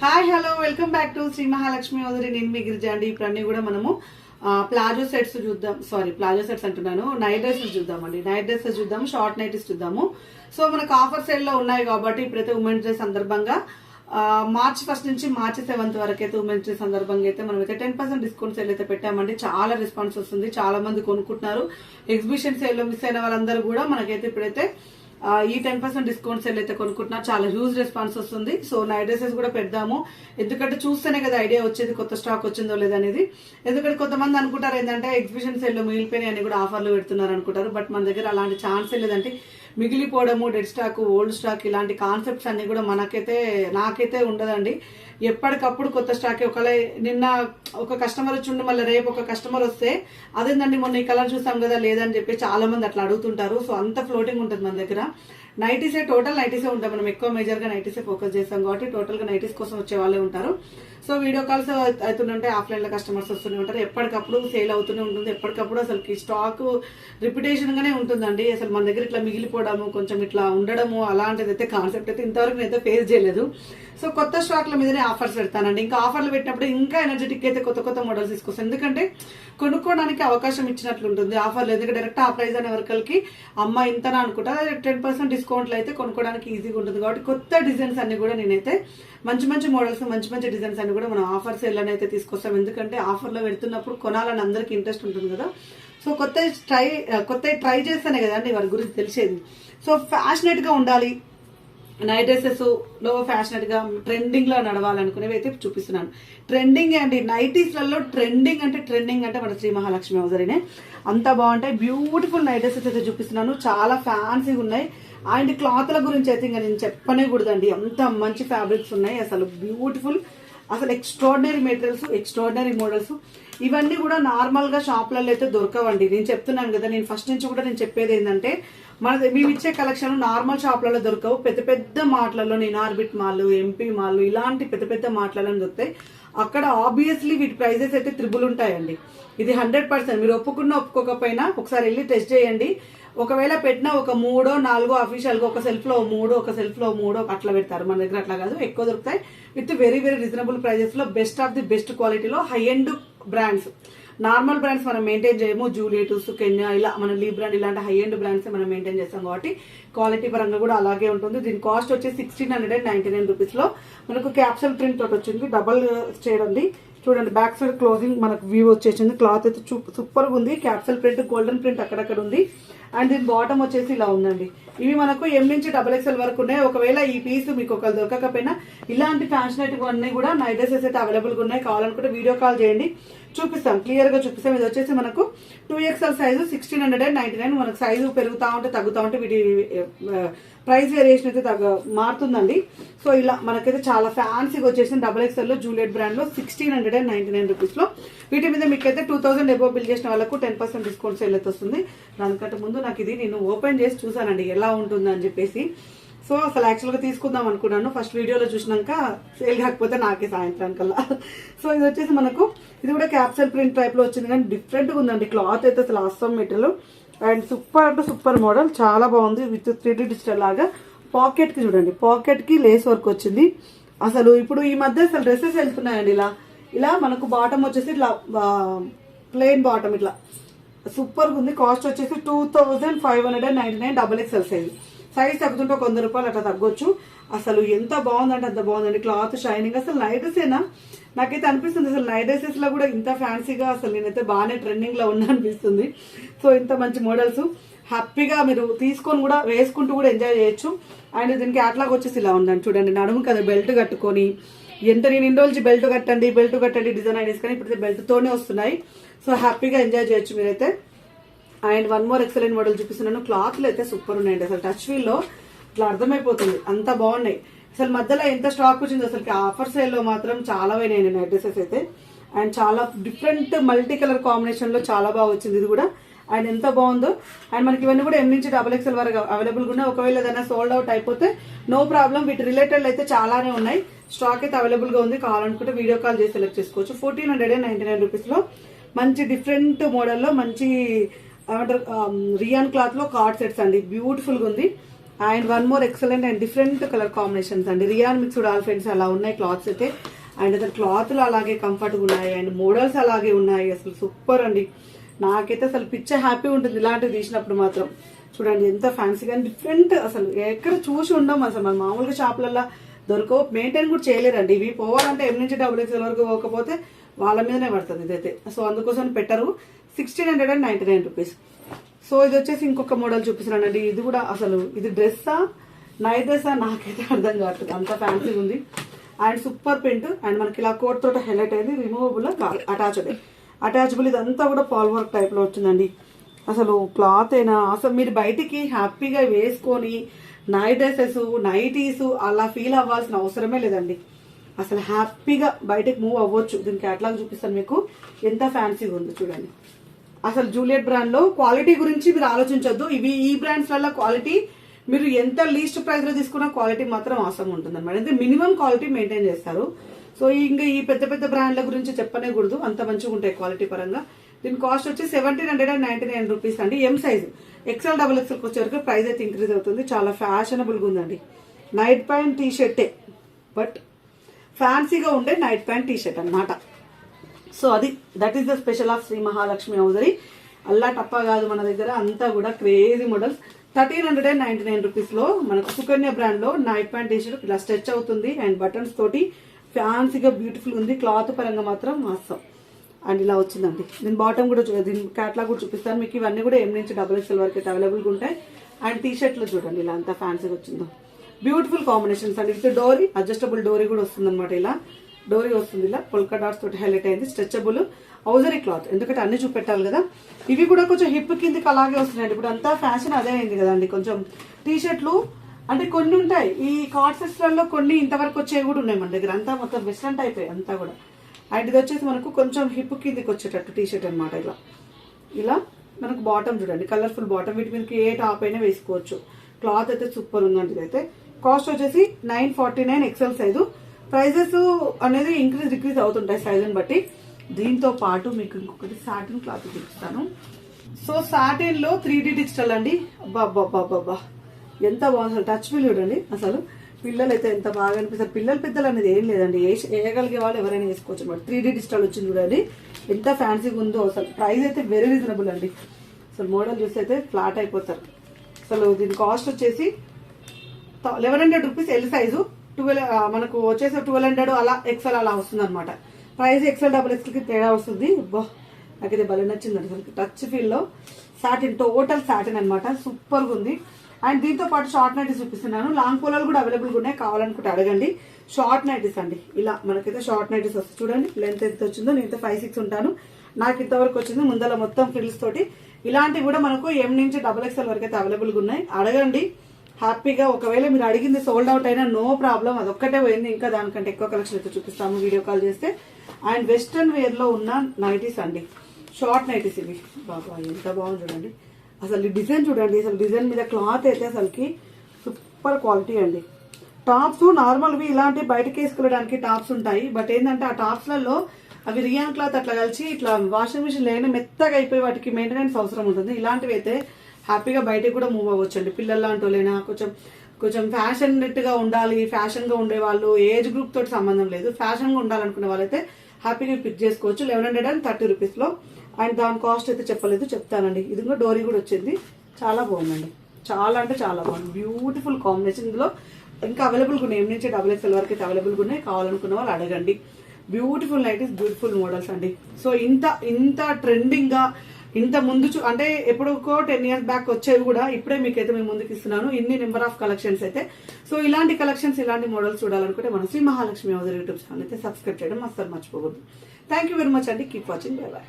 Hi hello welcome back to Shri Mahalakshmi వదిలి. నేను మీ గిరిజ అండి. ఇప్పుడు అన్ని కూడా మనము ప్లాజో సెట్స్ చూద్దాం. సారీ, ప్లాజో సెట్స్ అంటున్నాను, నైట్ డ్రెస్సెస్ చూద్దామండి. నైట్ డ్రెస్సెస్ చూద్దాము, షార్ట్ నైటీస్ చూద్దాము. సో మనకు ఆఫర్ సేల్ లో ఉన్నాయి కాబట్టి ఇప్పుడైతే ఉమెన్స్ డే సందర్భంగా మార్చ్ 1 నుంచి మార్చి 7 వరకు అయితే ఉమెన్స్ డే సందర్భంగా అయితే మనం అయితే 10% డిస్కౌంట్ సేల్ అయితే పెట్టామండి. చాలా రెస్పాన్స్ వస్తుంది, చాలా మంది కొనుక్కుంటున్నారు. ఎగ్జిబిషన్ సేల్ లో మిస్ అయిన వాళ్ళందరూ కూడా మనకైతే ఇప్పుడైతే ఈ 10% డిస్కౌంట్ సేల్ అయితే కొనుక్కుంటున్నారు. చాలా హ్యూజ్ రెస్పాన్స్ వస్తుంది. సో నైట్ డ్రెసెస్ కూడా పెడదాము, ఎందుకంటే చూస్తేనే కదా ఐడియా వచ్చేది కొత్త స్టాక్ వచ్చిందో లేదనేది. ఎందుకంటే కొంతమంది అనుకుంటారు ఏంటంటే ఎగ్జిబిషన్ సేల్ లో మిగిలిపోయినాయి అని కూడా ఆఫర్లు పెడుతున్నారు అనుకుంటారు. బట్ మన దగ్గర అలాంటి ఛాన్స్ లేదంటే మిగిలిపోవడము, డెడ్ స్టాక్, ఓల్డ్ స్టాక్ ఇలాంటి కాన్సెప్ట్స్ అన్ని కూడా నాకైతే ఉండదండి. ఎప్పటికప్పుడు కొత్త స్టాక్. ఒకవేళ నిన్న ఒక కస్టమర్ వచ్చి ఉండి మళ్ళీ రేపు ఒక కస్టమర్ వస్తే అదేందండి మొన్న ఈ కలర్ చూసాం కదా లేదని చెప్పి చాలా మంది అట్లా అడుగుతుంటారు. సో అంత ఫ్లోటింగ్ ఉంటుంది మన దగ్గర. నైటీసే, టోటల్ నైటీసే ఉంటాయి. మనం ఎక్కువ మేజర్ గా నైటీసే ఫోకస్ చేస్తాం కాబట్టి టోటల్ గా నైటీస్ కోసం వచ్చే వాళ్ళే ఉంటారు. సో వీడియో కాల్స్ అవుతుంటే ఆఫ్లైన్ లో కస్టమర్స్ వస్తూనే ఉంటారు. ఎప్పటికప్పుడు సేల్ అవుతూనే ఉంటుంది. ఎప్పటికప్పుడు అసలు స్టాక్ రిపిటేషన్ గానే ఉంటుందండి. అసలు మన దగ్గర ఇట్లా మిగిలిపోవడము, కొంచెం ఇట్లా ఉండడము అలాంటిది అయితే కాన్సెప్ట్ అయితే ఇంతవరకు నేనైతే ఫేస్ చేయలేదు. సో కొత్త స్టాక్ల మీదనే ఆఫర్స్ పెడతానండి. ఇంకా ఆఫర్లు పెట్టినప్పుడు ఇంకా ఎనర్జెటిక్ అయితే కొత్త మోడల్స్ తీసుకొస్తాను. ఎందుకంటే కొనుక్కోవడానికి అవకాశం ఇచ్చినట్లు ఉంటుంది ఆఫర్లు. ఎందుకంటే డైరెక్ట్ ఆ ప్రైస్ అనే వరకలకి అమ్మ ఇంతనా అనుకుంటా 10% డిస్కౌంట్లు అయితే కొనుక్కోవడానికి ఈజీగా ఉంటుంది. కాబట్టి కొత్త డిజైన్స్ అన్ని కూడా నేనైతే మంచి మోడల్స్, మంచి డిజైన్స్ అన్ని కూడా మనం ఆఫర్ సేల్ అని అయితే తీసుకొస్తాం. ఎందుకంటే ఆఫర్లో పెడుతున్నప్పుడు కొనాలని అందరికి ఇంట్రెస్ట్ ఉంటుంది కదా. సో కొత్త ట్రై చేస్తేనే కదా అండి వారి గురించి తెలిసేది. సో ఫ్యాషనేట్ గా ఉండాలి, నైట్ డ్రెస్సెస్ లో ఫ్యాషనేట్ గా ట్రెండింగ్ లో నడవాలనుకునేవి అయితే చూపిస్తున్నాను. ట్రెండింగ్ అండి, నైటీస్లలో ట్రెండింగ్ అంటే మన శ్రీ మహాలక్ష్మి హౌజరీనే. అంత బాగుంటాయి. బ్యూటిఫుల్ నైట్ డ్రెస్సెస్ అయితే చూపిస్తున్నాను. చాలా ఫ్యాన్సీగా ఉన్నాయి. అండ్ క్లాత్ల గురించి అయితే ఇంకా నేను చెప్పనే కూడదండి, అంత మంచి ఫ్యాబ్రిక్స్ ఉన్నాయి. అసలు బ్యూటిఫుల్, అసలు ఎక్స్ట్రాడినరీ మెటీరియల్స్, ఎక్స్ట్రాడినరీ మోడల్స్. ఇవన్నీ కూడా నార్మల్ గా షాప్లలో అయితే దొరకవండి. నేను చెప్తున్నాను కదా, నేను ఫస్ట్ నుంచి కూడా నేను చెప్పేది ఏంటంటే మేము ఇచ్చే కలెక్షన్ నార్మల్ షాప్లలో దొరకవు. పెద్ద మాటలలో, నేను ఆర్బిట్ మాల్, ఎంపీ మాల్ ఇలాంటి పెద్ద మాటలలో దొరుకుతాయి. అక్కడ ఆబ్వియస్లీ వీటి ప్రైజెస్ అయితే త్రిబుల్ ఉంటాయండి. ఇది 100%. మీరు ఒప్పుకోకపోయినా ఒకసారి వెళ్ళి టెస్ట్ చేయండి. ఒకవేళ పెట్టినా ఒక 3-4 అఫీషియల్ గా ఒక సెల్ఫ్ లో 3, ఒక సెల్ఫ్ లో 3 అట్లా పెడతారు. మన దగ్గర అట్లా కాదు, ఎక్కువ దొరుకుతాయి. విత్ వెరీ రీజనబుల్ ప్రైజెస్ లో బెస్ట్ ఆఫ్ ది బెస్ట్ క్వాలిటీలో high end brands. Normal brands మనం మెయింటైన్ చేయము. జూలియట్, సుకన్య ఇలా మన లీ బ్రాండ్ ఇలాంటి హై ఎండ్ బ్రాండ్స్ మనం మెయింటైన్ చేస్తాం కాబట్టి క్వాలిటీ పరంగా కూడా అలాగే ఉంటుంది. దీని కాస్ట్ వచ్చి 1699 రూపీస్ లో మనకు క్యాప్సూల్ ప్రింట్ తోటి వచ్చింది. డబల్ చేయడండి. చూడండి, బ్యాక్ సైడ్ క్లోజింగ్ మనకు వ్యూ వచ్చేసింది. క్లాత్ అయితే సూపర్ గా ఉంది. క్యాప్సూల్ ప్రింట్, గోల్డెన్ ప్రింట్ అక్కడక్కడ ఉంది. అండ్ దీని బాటమ్ వచ్చేసి ఇలా ఉందండి. ఇవి మనకు M నుంచి XXL వరకు ఉన్నాయి. ఒకవేళ ఈ పీస్ మీకు ఒకరు దొరకకపోయినా ఇలాంటి ఫ్యాషనేటివ్ అన్ని కూడా నైట్ డ్రెసెస్ అయితే అవైలబుల్ గా ఉన్నాయి. కావాలనుకుంటే వీడియో కాల్ చేయండి, చూపిస్తాం, క్లియర్ గా చూపిస్తాం. ఇది వచ్చేసి మనకు 2XL సైజు 1699. మనకు సైజు పెరుగుతా ఉంటే తగ్గుతా ఉంటే వీటి ప్రైస్ వేరియేషన్ అయితే మారుతుందండి. సో ఇలా మనకైతే చాలా ఫ్యాన్సీగా వచ్చేసింది. XXL లో జూలియట్ బ్రాండ్ లో 1699 రూపీస్ లో. వీటి మీద మీకైతే 2000 ఎబో బిల్ చేసిన వాళ్ళకు 10% డిస్కౌంట్ సేల్ అయితే వస్తుంది. దానికంటే ముందు నాకు ఇది నేను ఓపెన్ చేసి చూసానండి ఎలా ఉంటుంది అని చెప్పేసి. సో అసలు యాక్చువల్ గా తీసుకుందాం అనుకున్నాను. ఫస్ట్ వీడియోలో చూసినాక సేల్ కాకపోతే నాకే సాయంత్రానికల్లా. సో ఇది వచ్చేసి మనకు ఇది కూడా క్యాప్సూల్ ప్రింట్ టైప్ లో వచ్చింది, కానీ డిఫరెంట్ గా ఉందండి. క్లాత్ అయితే అసలు Assam material and super model, చాలా బాగుంది. విత్ 3D డిజిటల్ లాగా పాకెట్ కి చూడండి, పాకెట్ కి లేస్ వర్క్ వచ్చింది. అసలు ఇప్పుడు ఈ మధ్య అసలు డ్రెస్సెస్ వెళ్తున్నాయండి ఇలా మనకు బాటమ్ వచ్చేసి ఇట్లా ప్లెయిన్ బాటమ్ ఇట్లా సూపర్ గా ఉంది. కాస్ట్ వచ్చేసి 2599 XXL సైజ్ తగ్గుతుంటే ఒక 100 రూపాయలు అట్లా తగ్గొచ్చు. అసలు ఎంత బాగుందంటే అంత బాగుందండి. Cloth shining. అసలు నైట్ డ్రెస్సేనా నాకైతే అనిపిస్తుంది. అసలు నైట్ డ్రెస్సెస్ లో కూడా ఇంత ఫ్యాన్సీగా అసలు నేనైతే బాగానే ట్రెండింగ్ లో ఉన్నా అనిపిస్తుంది. సో ఇంత మంచి మోడల్స్ హ్యాపీగా మీరు తీసుకొని కూడా వేసుకుంటూ కూడా ఎంజాయ్ చేయొచ్చు. అండ్ దీనికి క్యాట్లాగ్ వచ్చేసి ఇలా ఉందండి. చూడండి, నడుము కదా బెల్ట్ కట్టుకొని నేను ఇన్ని రోజులు బెల్ట్ కట్టండి డిజైన్ ఐడీస్, కానీ ఇప్పుడు బెల్ట్ తోనే వస్తున్నాయి. సో హ్యాపీగా ఎంజాయ్ చేయొచ్చు మీరైతే. And one more excellent model చూపిస్తున్నాను. క్లాత్లు అయితే సూపర్ ఉన్నాయండి. అసలు టచ్ ఫీల్ లో ఇట్లా అర్థమైపోతుంది, అంత బాగున్నాయి. అసలు మధ్యలో ఎంత స్టాక్ వచ్చింది అసలు. ఆఫర్ సేల్ లో మాత్రం చాలా పోయినాయి నైట్ డ్రెస్సెస్ అయితే. అండ్ చాలా డిఫరెంట్ మల్టీ కలర్ కాంబినేషన్ లో చాలా బాగా వచ్చింది ఇది కూడా. అండ్ ఎంత బాగుందో. అండ్ మనకి ఇవన్నీ కూడా M నుంచి XXL వరకు అవైలబుల్ గా ఉన్నాయి. ఒకవేళ ఏదైనా సోల్డ్ అవుట్ అయిపోతే నో ప్రాబ్లం. వీటి రిలేటెడ్ అయితే చాలానే ఉన్నాయి. స్టాక్ అయితే అవైలబుల్ గా ఉంది. కావాలనుకుంటే వీడియో కాల్ చేసి సెలెక్ట్ చేసుకోవచ్చు. 1499 రూపీస్ లో మంచి డిఫరెంట్ మోడల్లో మంచి ఏమంటారు రియాన్ క్లాత్ లో కార్డ్ సెట్స్ అండి. బ్యూటిఫుల్ గా ఉంది. And one more excellent and different colour combinations అండి. రియాన్ మిక్స్డ్ ఆల్ ఫ్రెండ్స్ అలా ఉన్నాయి క్లాత్స్ అయితే. అండ్ అసలు క్లాత్లు అలాగే కంఫర్ట్గా ఉన్నాయి అండ్ మోడల్స్ అలాగే ఉన్నాయి. అసలు సూపర్ అండి. నాకైతే అసలు పిచ్చ హ్యాపీ ఉంటుంది ఇలాంటివి తీసినప్పుడు మాత్రం. చూడండి ఎంత ఫ్యాన్సీగా డిఫరెంట్, అసలు ఎక్కడ చూసి ఉండం అసలు. మన మామూలుగా షాపులలో దొరకవు, మెయింటైన్ కూడా చేయలేరండి ఇవి. పోవాలంటే ఎం నుంచి XXL వరకు పోకపోతే వాళ్ళ మీదనే పడుతుంది ఇదైతే. సో అందుకోసం పెట్టరు. 1699 రూపీస్. సో ఇది వచ్చేసి ఇంకొక మోడల్ చూపిస్తున్నానండి. ఇది కూడా అసలు ఇది డ్రెస్సా నైట్ డ్రెస్సా నాకైతే అర్థం కావట్లేదు, అంత ఫ్యాన్సీగా ఉంది. అండ్ సూపర్ ప్రింట్ అండ్ మనకి ఇలా కోట్ తోట హైలైట్ అయింది. రిమూవబుల్ అటాచబుల్ ఇదంతా కూడా పాల్ వర్క్ టైప్ లో వచ్చిందండి. అసలు క్లాత్ అయినా అసలు మీరు బయటికి హ్యాపీగా వేసుకొని నైట్ డ్రెస్సెస్ నైటీస్ అలా ఫీల్ అవ్వాల్సిన అవసరమే లేదండి. అసలు హ్యాపీగా బయటకు మూవ్ అవ్వచ్చు. దీని క్యాటలాగ్ చూపిస్తాను మీకు, ఎంత ఫ్యాన్సీగా ఉంది చూడండి. అసలు జూలియట్ బ్రాండ్ లో క్వాలిటీ గురించి మీరు ఆలోచించొద్దు. ఇవి ఈ బ్రాండ్స్ వల్ల క్వాలిటీ మీరు ఎంత లీస్ట్ ప్రైస్ లో తీసుకున్న క్వాలిటీ మాత్రం అవసరం ఉంటుంది అనమాట. అంటే మినిమం క్వాలిటీ మెయింటైన్ చేస్తారు. సో ఇంకా ఈ పెద్ద పెద్ద బ్రాండ్ల గురించి చెప్పనే కూడదు, అంత మంచిగా ఉంటాయి క్వాలిటీ పరంగా. దీని కాస్ట్ వచ్చి 1799 రూపీస్ అండి. ఎం సైజు XL XXL వచ్చేవరకు ప్రైస్ అయితే ఇంక్రీజ్ అవుతుంది. చాలా ఫ్యాషనబుల్ గా ఉందండి. నైట్ ప్యాంట్ టీ షర్టే, బట్ ఫ్యాన్సీగా ఉండే నైట్ ప్యాంట్ టీ షర్ట్ అనమాట. సో అది that is the special of Shri Mahalakshmi hosiery. అల్లా టప్పా కాదు మన దగ్గర, అంతా కూడా క్రేజీ మోడల్స్. 1399 రూపీస్ లో మనకు సుకన్య బ్రాండ్ లో నైట్ ప్యాంట్ టీ షర్ట్ ఇలా స్ట్రెచ్ అవుతుంది అండ్ బటన్స్ తోటి ఫ్యాన్సీగా బ్యూటిఫుల్ ఉంది. క్లాత్ పరంగా మాత్రం మాసం అండ్ ఇలా వచ్చిందండి. దీని బాటమ్ కూడా దీని క్యాట్లాగ్ కూడా చూపిస్తాను మీకు. ఇవన్నీ కూడా ఎం నుంచి XXL వరకు అయితే అవైలబుల్గా ఉంటాయి. అండ్ టీ షర్ట్లు చూడండి ఇలా అంతా ఫ్యాన్సీగా వచ్చిందో. బ్యూటిఫుల్ కాంబినేషన్స్ అండి. విత్ డోరీ అడ్జస్టబుల్ డోరీ కూడా వస్తుంది అనమాట. ఇలా డోరీ వస్తుంది, ఇలా పొల్కా డాట్స్ తోటి హైలైట్ అయింది. స్ట్రెచబుల్ హౌజరీ క్లాత్, ఎందుకంటే అన్ని చూపెట్టాలి కదా. ఇవి కూడా కొంచెం హిప్ కిందకి అలాగే వస్తున్నాయండి. ఇప్పుడు అంతా ఫ్యాషన్ అదే అయింది కదండి. కొంచెం టీ షర్ట్లు అంటే కొన్ని ఉంటాయి ఈ కార్డ్ సెట్స్లలో, కొన్ని ఇంతవరకు వచ్చేవి కూడా ఉన్నాయి మన దగ్గర. అంతా మొత్తం వెస్ట్రన్ టైప్ అంతా కూడా. అండ్ ఇది వచ్చేసి మనకు కొంచెం హిప్ కిందకి వచ్చేటట్టు టీ షర్ట్ అనమాట. ఇలా మనకు బాటమ్ చూడండి, కలర్ఫుల్ బాటమ్. వీటి మీదకి ఏ టాప్ అయినా వేసుకోవచ్చు. క్లాత్ అయితే సూపర్ ఉందండి. ఇదైతే కాస్ట్ వచ్చేసి 949 XL సైజు. ప్రైజెస్ అనేది ఇంక్రీజ్ డిక్రీజ్ అవుతుంటాయి సైజుని బట్టి. దీంతో పాటు మీకు ఇంకొకటి సాటిన్ క్లాత్ చూపిస్తాను. సో సాటిన్ లో 3D డిజిటల్ అండి. అబ్బా ఎంత బాగుంది. టచ్ ఫీల్ చూడండి. అసలు పిల్లలు అయితే ఎంత బాగా అనిపిస్తారు. పిల్లలు పెద్దలు అనేది ఏం లేదండి, వేయగలిగే వాళ్ళు ఎవరైనా వేసుకోవచ్చు అనమాట. 3D డిజిటల్ వచ్చింది చూడండి, ఎంత ఫ్యాన్సీగా ఉందో. అసలు ప్రైస్ అయితే వెరీ రీజనబుల్ అండి. అసలు మోడల్ చూస్తే అయితే ఫ్లాట్ అయిపోతారు. అసలు దీని కాస్ట్ వచ్చేసి 1100 రూపీస్ ఎల్ సైజు. 12 మనకు వచ్చేసి 1200 అలా XL అలా వస్తుంది అనమాట. ప్రైస్ XL XXL కి తేడా వస్తుంది. నాకైతే భలే నచ్చిందండి. అసలు టచ్ ఫీల్ లో సాటిన్, టోటల్ సాటిన్ అనమాట. సూపర్ గా ఉంది. అండ్ దీంతో పాటు షార్ట్ నైటీస్ చూపిస్తున్నాను. లాంగ్ పోలాలు కూడా అవైలబుల్ గా ఉన్నాయి, కావాలనుకుంటే అడగండి. షార్ట్ నైటీస్ అండి. ఇలా మనకైతే షార్ట్ నైటీస్ వస్తుంది చూడండి. లెంత్ ఎంత వచ్చిందో, నేనైతే 5'6" ఉంటాను. నాకు ఇంతవరకు వచ్చింది. ముందర మొత్తం ఫ్రిల్స్ తోటి. ఇలాంటివి కూడా మనకు ఎం నుంచి XXL వరకు అయితే అవైలబుల్ గా ఉన్నాయి. అడగండి హ్యాపీగా. ఒకవేళ మీరు అడిగింది సోల్డ్ అవుట్ అయినా నో ప్రాబ్లం, అదొక్కటే పోయింది. ఇంకా దానికంటే ఎక్కువ కలెక్షన్ అయితే చూపిస్తాము వీడియో కాల్ చేస్తే. అండ్ వెస్ట్రన్ వేర్ లో ఉన్న నైటీస్ అండి, షార్ట్ నైటీస్ ఇవి. బాబా ఎంత బాగుంది చూడండి. అసలు డిజైన్ చూడండి. అసలు డిజైన్ మీద క్లాత్ అయితే అసలుకి సూపర్ క్వాలిటీ అండి. టాప్స్ నార్మల్వి ఇలాంటి బయటకి వేసుకోవడానికి టాప్స్ ఉంటాయి. బట్ ఏంటంటే ఆ టాప్స్లలో అవి రియాన్ క్లాత్ అట్లా కలిసి ఇట్లా వాషింగ్ మిషన్ లేని మెత్తగా అయిపోయి వాటికి మెయింటెనెన్స్ అవసరం ఉంటుంది. ఇలాంటివి అయితే హ్యాపీగా బయటకు కూడా మూవ్ అవ్వచ్చండి. పిల్లల లాంటి కొంచెం ఫ్యాషన్ గా ఉండాలి, ఫ్యాషన్ గా ఉండే వాళ్ళు, ఏజ్ గ్రూప్ తోటి సంబంధం లేదు, ఫ్యాషన్ గా ఉండాలనుకునే వాళ్ళైతే హ్యాపీగా పిక్ చేసుకోవచ్చు. 1130 రూపీస్ లో. అండ్ దాని కాస్ట్ అయితే చెప్పలేదు, చెప్తానండి. ఇది కూడా డోరీ కూడా వచ్చింది. చాలా బాగుందండి. చాలా అంటే చాలా బాగుంది. Beautiful combination. ఇందులో ఇంకా అవైలబుల్ ఉన్నాయి. ఎం నుంచి XXL వరకు అయితే అవైలబుల్ ఉన్నాయి. కావాలనుకున్న వాళ్ళు అడగండి. బ్యూటిఫుల్ నైటీస్, బ్యూటిఫుల్ మోడల్స్ అండి. సో ఇంత ట్రెండింగ్ గా ఇంత ముందు అంటే ఎప్పుడుకో 10 years బ్యాక్ వచ్చేవి కూడా ఇప్పుడే మీకైతే మేము ముందుకు ఇస్తున్నాను. ఇన్ని నెంబర్ ఆఫ్ కలెక్షన్స్ అయితే. సో ఇలాంటి కలెక్షన్స్, ఇలాంటి మోడల్స్ చూడాలనుకుంటే మన Shri Mahalakshmi hosiery YouTube channel అయితే సబ్స్క్రైబ్ చేయడం అస్సలు మర్చిపోకూడదు. థ్యాంక్ యూ వెరీ మచ్ అండి. Keep watching. Bye by.